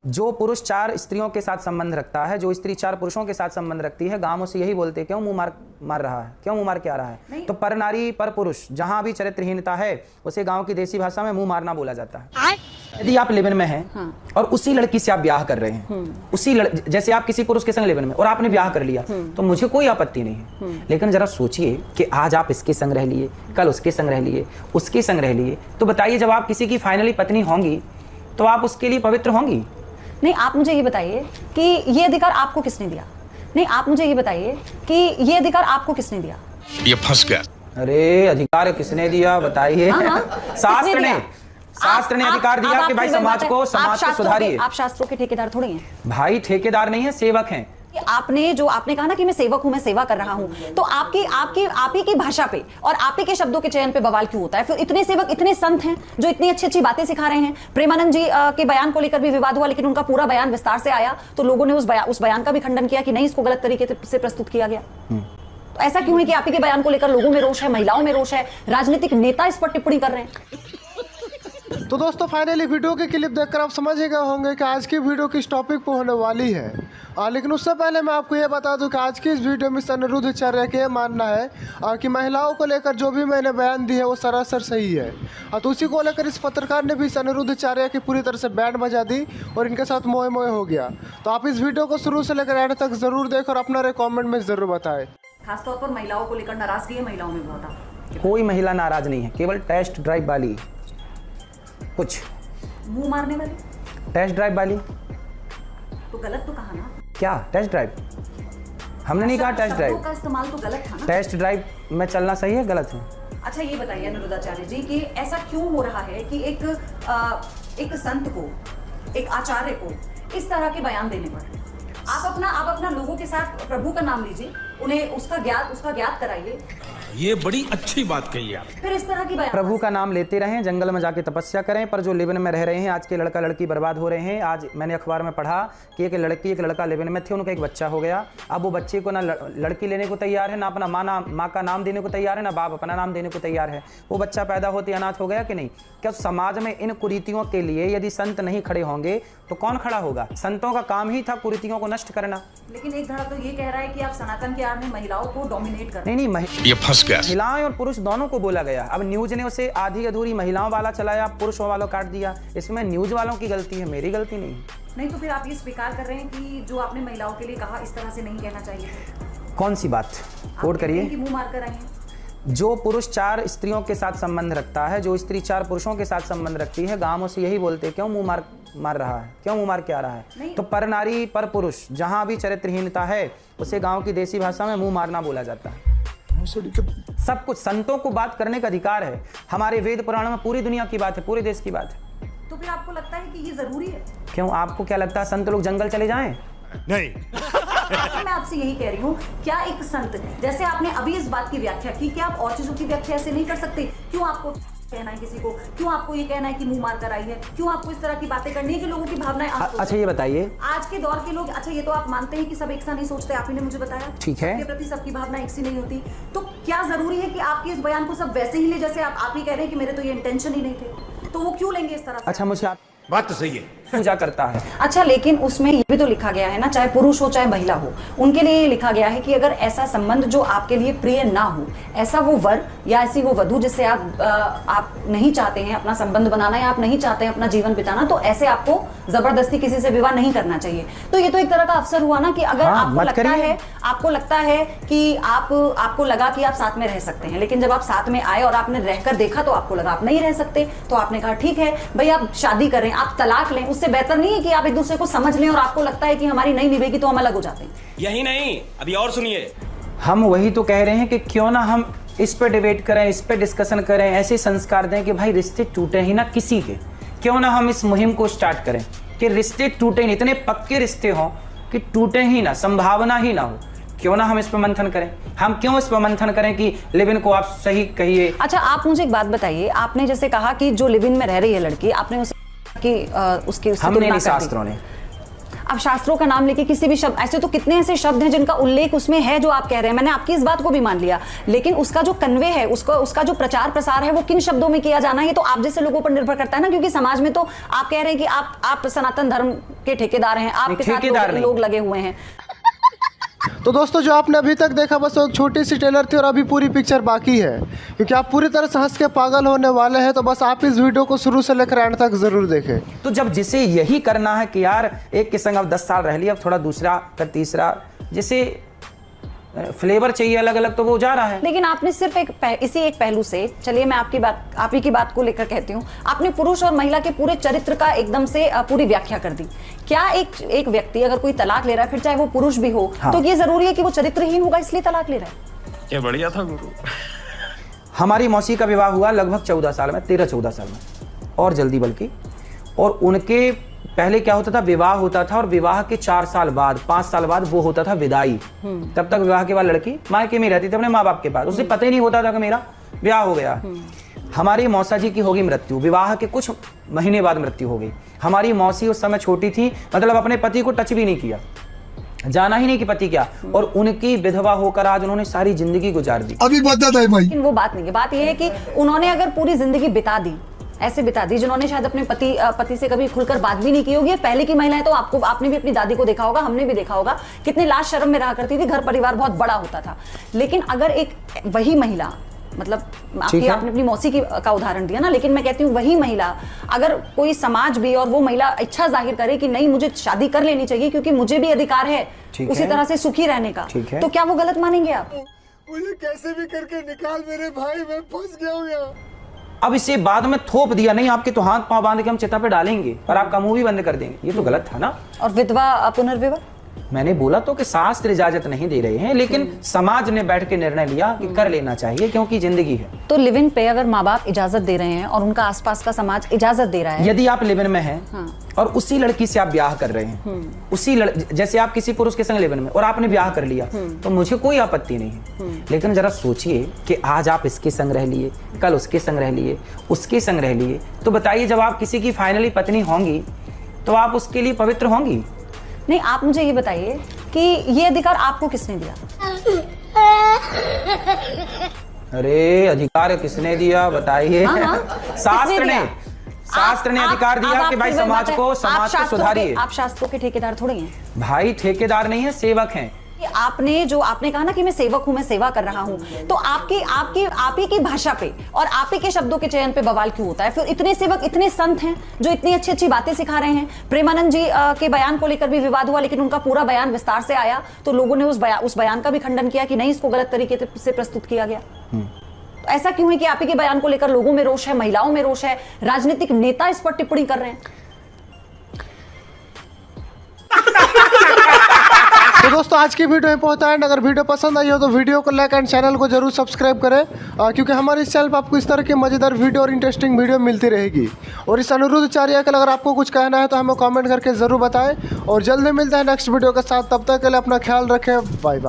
जो पुरुष 4 स्त्रियों के साथ संबंध रखता है, जो स्त्री 4 पुरुषों के साथ संबंध रखती है, गांवों से यही बोलते हैं क्यों मुंह मार रहा है, क्यों मुंह मार के आ रहा है। तो पर नारी पर पुरुष जहां भी चरित्रहीनता है उसे गांव की देसी भाषा में मुंह मारना बोला जाता है। यदि आप लिव इन में हैं और उसी लड़की से आप ब्याह कर रहे हैं, उसी जैसे आप किसी पुरुष के संग लिव इन में और आपने ब्याह कर लिया, तो मुझे कोई आपत्ति नहीं है। लेकिन जरा सोचिए कि आज आप इसके संग रह लिए, कल उसके संग रह लिए, उसके संग रह लिए, तो बताइए जब आप किसी की फाइनली पत्नी होंगी तो आप उसके लिए पवित्र होंगी? नहीं, आप मुझे ये बताइए कि ये अधिकार आपको किसने दिया? नहीं, आप मुझे ये बताइए कि ये अधिकार आपको किसने दिया? ये फंस गया। अरे अधिकार किसने दिया बताइए? शास्त्र ने, शास्त्र ने अधिकार दिया कि भाई समाज को सुधारिए। आप शास्त्रों के ठेकेदार थोड़ी हैं भाई, ठेकेदार नहीं है, सेवक हैं। आपने कहा ना कि मैं सेवक हूं, मैं सेवा कर रहा हूं, तो आप ही की भाषा पे और आप ही के शब्दों के चयन पे बवाल क्यों होता है? फिर इतने सेवक, इतने संत हैं जो इतनी अच्छी अच्छी बातें सिखा रहे हैं। प्रेमानंद जी के बयान को लेकर भी विवाद हुआ, लेकिन उनका पूरा बयान विस्तार से आया तो लोगों ने उस बयान का भी खंडन किया कि नहीं, इसको गलत तरीके से प्रस्तुत किया गया। तो ऐसा क्यों है कि आप ही के बयान को लेकर लोगों में रोष है, महिलाओं में रोष है, राजनीतिक नेता इस पर टिप्पणी कर रहे हैं? तो दोस्तों फाइनली वीडियो के क्लिप देखकर आप समझ ही गए होंगे कि आज की वीडियो किस टॉपिक पर होने वाली है। लेकिन उससे पहले मैं आपको ये बता दूं कि आज की इस वीडियो में अनिरुद्ध आचार्य का मानना है कि महिलाओं को लेकर जो भी मैंने बयान दी है वो सरासर सही है। तो उसी को लेकर इस पत्रकार ने भी अनिरुद्ध आचार्य की पूरी तरह से बैंड बजा दी और इनके साथ मोह मोह हो गया। तो आप इस वीडियो को शुरू से लेकर एंड तक जरूर देखें और अपना कॉमेंट में जरूर बताएं। खासतौर पर महिलाओं को लेकर नाराजगी है, महिलाओं में बहुत। कोई महिला नाराज नहीं है, केवल टेस्ट ड्राइव वाली, कुछ मुंह मारने वाली, टेस्ट ड्राइव वाली। तो गलत तो कहा ना? क्या टेस्ट ड्राइव? हमने नहीं कहा टेस्ट ड्राइव का इस्तेमाल तो गलत था ना? टेस्ट ड्राइव में चलना सही है, गलत है? अच्छा ये बताइए अनिरुद्ध आचार्य जी कि ऐसा क्यों हो रहा है कि एक संत को, एक आचार्य को इस तरह के बयान देने पर आप अपना लोगों के साथ प्रभु का नाम लीजिए, उन्हें उसका ज्ञात कराइए। ये बड़ी अच्छी बात कही आप। फिर इस तरह की प्रभु का नाम लेते रहें, जंगल में जाके तपस्या करें, पर जो लिव इन में रह रहे हैं आज के लड़का लड़की बर्बाद हो रहे हैं। आज मैंने अखबार में पढ़ा कि एक लड़की एक लड़का लिव इन में थे, उनका एक बच्चा हो गया। अब वो बच्चे को ना लड़की लेने को तैयार है, ना अपना माँ का नाम देने को तैयार है, ना बाप अपना नाम देने को तैयार है। वो बच्चा पैदा होते अनाथ हो गया कि नहीं? क्या समाज में इन कुरीतियों के लिए यदि संत नहीं खड़े होंगे तो कौन खड़ा होगा? संतों का काम ही था कुरीतियों को नष्ट करना। लेकिन एक धड़ा तो ये कह रहा है कि आप सनातन के आड़ में महिलाओं को डोमिनेट कर। नहीं, ये फंस गया। महिलाएं और पुरुष दोनों को बोला गया। अब न्यूज ने उसे आधी अधूरी महिलाओं वाला चलाया, पुरुषों वालों काट दिया। इसमें न्यूज वालों की गलती है, मेरी गलती नहीं। नहीं तो फिर आप ये स्वीकार कर रहे हैं कि जो आपने महिलाओं के लिए कहा इस तरह से नहीं कहना चाहिए? कौन सी बात? कोट करिए। मुंह मार कर आई हैं। जो पुरुष 4 स्त्रियों के साथ संबंध रखता है, जो स्त्री 4 पुरुषों के साथ संबंध रखती है, गांवों से यही बोलते हैं क्यों मुंह मार रहा है, क्यों मुंह मार के आ रहा है। तो पर नारी पर पुरुष जहां भी चरित्रहीनता है उसे गांव की देसी भाषा में मुंह मारना बोला जाता है। सब कुछ संतों को बात करने का अधिकार है। हमारे वेद पुराणों में पूरी दुनिया की बात है, पूरे देश की बात है। तो फिर आपको लगता है कि ये जरूरी है? क्यों, आपको क्या लगता है संत लोग जंगल चले जाएं? नहीं। मैं आपसे यही कह रही हूँ, क्या एक संत, जैसे आपने अभी इस बात की व्याख्या की, क्या आप और चीजों की व्याख्या ऐसे नहीं कर सकते? क्यों आपको कहना है किसी को? क्यों आपको ये कहना है कि मुंह मार कर आई है? क्यों आपको इस तरह की बातें करनी है कि लोगों की भावनाएं? अच्छा ये बताइए, आज के दौर के लोग, अच्छा ये तो आप मानते हैं कि सब एक सा नहीं सोचते, आप ही ने मुझे बताया, ठीक है, सबके प्रति सबकी भावना एक सी नहीं होती। तो क्या जरूरी है कि आपके इस बयान को सब वैसे ही ले जैसे आप ही कह रहे हैं कि मेरे तो ये इंटेंशन ही नहीं थे? तो वो क्यों लेंगे इस तरह से? अच्छा मुझे बात तो सही है, पूजा करता है। अच्छा लेकिन उसमें ये भी तो लिखा गया है ना, चाहे पुरुष हो चाहे महिला हो, उनके लिए ये लिखा गया है कि अगर ऐसा संबंध जो आपके लिए प्रिय ना हो, ऐसा वो वर या ऐसी वो वधू जिससे आप नहीं चाहते हैं अपना संबंध बनाना या आप नहीं चाहते हैं अपना जीवन बिताना, तो ऐसे आपको जबरदस्ती किसी से विवाह नहीं करना चाहिए। तो ये तो एक तरह का अवसर हुआ ना कि अगर आपको लगता है कि आपको लगा कि आप साथ में रह सकते हैं, लेकिन जब आप साथ में आए और आपने रहकर देखा तो आपको लगा आप नहीं रह सकते, तो आपने कहा ठीक है भाई आप शादी करें, आप तलाक लें। उससे बेहतर नहीं है कि आप एक दूसरे को समझ लें और आपको लगता है कि हमारी नहीं निभेगी तो हम अलग हो जाते हैं? यही नहीं, अभी और सुनिए। हम वही तो कह रहे हैं कि क्यों ना हम इस पे डिबेट करें, इस पे डिस्कशन करें, ऐसे संस्कार दें कि भाई रिश्ते टूटे ही ना किसी के। क्यों ना हम इस मुहिम को स्टार्ट करें कि रिश्ते टूटे नहीं, इतने पक्के रिश्ते हों कि टूटे ही ना, संभावना ही ना हो। क्यों ना हम इस पर मंथन करें। हम क्यों इस पर मंथन करें कि लिव इन को आप सही कहिए। अच्छा आप मुझे एक बात बताइए, आपने जैसे कहा कि जो लिव इन में रह रही है लड़की, आपने उसे कि उसके हमने नहीं, शास्त्रों ने। आप शास्त्रों का नाम लेके किसी भी शब्द, ऐसे तो कितने ऐसे शब्द हैं जिनका उल्लेख उसमें है जो आप कह रहे हैं, मैंने आपकी इस बात को भी मान लिया, लेकिन उसका जो कन्वे है, उसका जो प्रचार प्रसार है वो किन शब्दों में किया जाना है, ये तो आप जैसे लोगों पर निर्भर करता है ना, क्योंकि समाज में तो आप कह रहे हैं कि आप सनातन धर्म के ठेकेदार हैं, आपके साथ लोग लगे हुए हैं। तो दोस्तों जो आपने अभी तक देखा बस वो एक छोटी सी ट्रेलर थी और अभी पूरी पिक्चर बाकी है, क्योंकि आप पूरी तरह से हंस के पागल होने वाले हैं। तो बस आप इस वीडियो को शुरू से लेकर एंड तक जरूर देखें। तो जब जिसे यही करना है कि यार एक के संग अब 10 साल रह लिया, अब थोड़ा दूसरा फिर तीसरा, जिसे फ्लेवर चाहिए अलग अलग, तो वो जा रहा है। लेकिन आपने सिर्फ इसी एक पहलू से, चलिए मैं आप ही की बात को लेकर कहती हूँ, आपने पुरुष और महिला के पूरे चरित्र का एकदम से पूरी व्याख्या कर दी। क्या एक व्यक्ति अगर कोई तलाक ले रहा है, फिर चाहे वो पुरुष भी हो, हाँ, तो ये जरूरी है कि वो चरित्रहीन होगा इसलिए तलाक ले रहा है? क्या बढ़िया था गुरु। हमारी मौसी का विवाह हुआ लगभग 14 साल में, 13-14 साल में, और जल्दी बल्कि। और उनके पहले क्या होता था, विवाह होता था और विवाह के 4 साल बाद, 5 साल बाद वो होता था विदाई। तब तक विवाह के बाद लड़की मायके में रहती थी अपने माँ बाप के पास, उसे पता ही नहीं होता था कि मेरा ब्याह हो गया। हमारी मौसा जी की होगी मृत्यु, विवाह के कुछ महीने बाद मृत्यु हो गई। हमारी मौसी उस समय छोटी थी, मतलब अपने पति को टच भी नहीं किया, जाना ही नहीं कि पति क्या, और उनकी विधवा होकर आज उन्होंने सारी जिंदगी गुजार दी। अभी बता भाई, लेकिन वो बात नहीं है, बात यह है कि उन्होंने अगर पूरी जिंदगी बिता दी, ऐसे बिता दी जिन्होंने शायद अपने पति से कभी खुलकर बात भी नहीं की होगी। पहले की महिलाएं तो आपने भी अपनी दादी को देखा होगा, हमने भी देखा होगा, कितने लाज शर्म में रहा करती थी, घर परिवार बहुत बड़ा होता था। लेकिन अगर एक वही महिला, मतलब आपने अपनी मौसी का उदाहरण दिया ना, लेकिन मैं कहती हूँ वही महिला, अगर कोई समाज भी और वो महिला इच्छा जाहिर करे कि नहीं मुझे शादी कर लेनी चाहिए क्योंकि मुझे भी अधिकार है उसी तरह से सुखी रहने का, तो क्या वो गलत मानेंगे आप? मुझे कैसे भी करके निकाल मेरे भाई, मैं फंस गया हूँ यहाँ। अब इसे बाद में थोप दिया, नहीं आपके तो हाथ पांव बांध के हम चिता पे डालेंगे और आपका मुंह भी बंद कर देंगे, ये तो गलत था ना। और विधवा पुनर्विवाह, मैंने बोला तो कि शास्त्र इजाजत नहीं दे रहे हैं, लेकिन समाज ने बैठ के निर्णय लिया कि कर लेना चाहिए क्योंकि जिंदगी है। तो लिव इन पे अगर माँ बाप इजाजत दे रहे हैं और उनका आसपास का समाज इजाजत दे रहा है, यदि आप लिव इन में हैं, हाँ, और उसी लड़की से आप ब्याह कर रहे हैं, उसी जैसे आप किसी पुरुष के संग लिव इन में और आपने ब्याह कर लिया, तो मुझे कोई आपत्ति नहीं है। लेकिन जरा सोचिए कि आज आप इसके संग रह लिए, कल उसके संग रह लिए, उसके संग रह लिए, तो बताइए जब आप किसी की फाइनली पत्नी होंगी तो आप उसके लिए पवित्र होंगी? नहीं, आप मुझे ये बताइए कि ये अधिकार आपको किसने दिया? अरे अधिकार किसने दिया बताइए? शास्त्र ने अधिकार दिया कि भाई समाज को सुधारिए। आप शास्त्रों के ठेकेदार थोड़े हैं भाई, ठेकेदार नहीं है, सेवक हैं। आपने कहा ना कि मैं सेवक हूं, मैं सेवा कर रहा हूं, तो आप ही की भाषा पे और आप ही के शब्दों के चयन पे बवाल क्यों होता है? फिर इतने सेवक, इतने संत हैं जो इतनी अच्छी अच्छी बातें सिखा रहे हैं। प्रेमानंद जी के बयान को लेकर भी विवाद हुआ, लेकिन उनका पूरा बयान विस्तार से आया, तो लोगों ने उस बयान का भी खंडन किया कि नहीं, इसको गलत तरीके से प्रस्तुत किया गया। तो ऐसा क्यों है कि आप ही के बयान को लेकर लोगों में रोष है, महिलाओं में रोष है, राजनीतिक नेता इस पर टिप्पणी कर रहे हैं? तो दोस्तों आज की वीडियो में पहुंचा है। अगर वीडियो पसंद आई हो तो वीडियो को लाइक एंड चैनल को जरूर सब्सक्राइब करें, क्योंकि हमारे इस चैनल पर आपको इस तरह की मजेदार वीडियो और इंटरेस्टिंग वीडियो मिलती रहेगी। और इस अनिरुद्ध चारिया के अगर आपको कुछ कहना है तो हमें कमेंट करके ज़रूर बताएं, और जल्दी मिलता है नेक्स्ट वीडियो के साथ। तब तक के लिए अपना ख्याल रखें, बाय बाय।